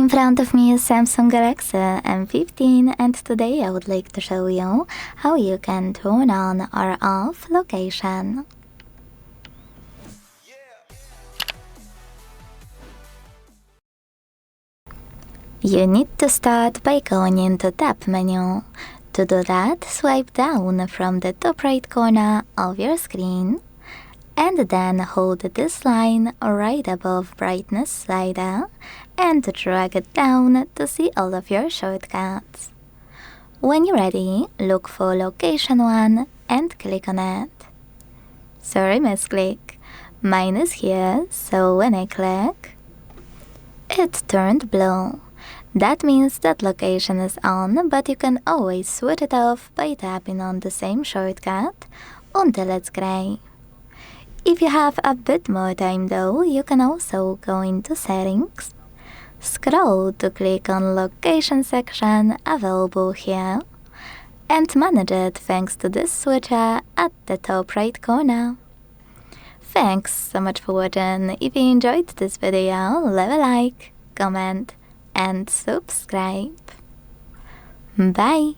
In front of me is Samsung Galaxy M15, and today I would like to show you how you can turn on or off location. You need to start by going into Tab menu. To do that, swipe down from the top right corner of your screen, and then hold this line right above brightness slider and drag it down to see all of your shortcuts. When you're ready, look for location 1 and click on it. Sorry, misclick. Mine is here, so when I click, it turned blue. That means that location is on, but you can always switch it off by tapping on the same shortcut until it's gray. If you have a bit more time though, you can also go into settings, scroll to click on location section available here, and manage it thanks to this switcher at the top right corner. Thanks so much for watching. If you enjoyed this video, leave a like, comment, and subscribe. Bye!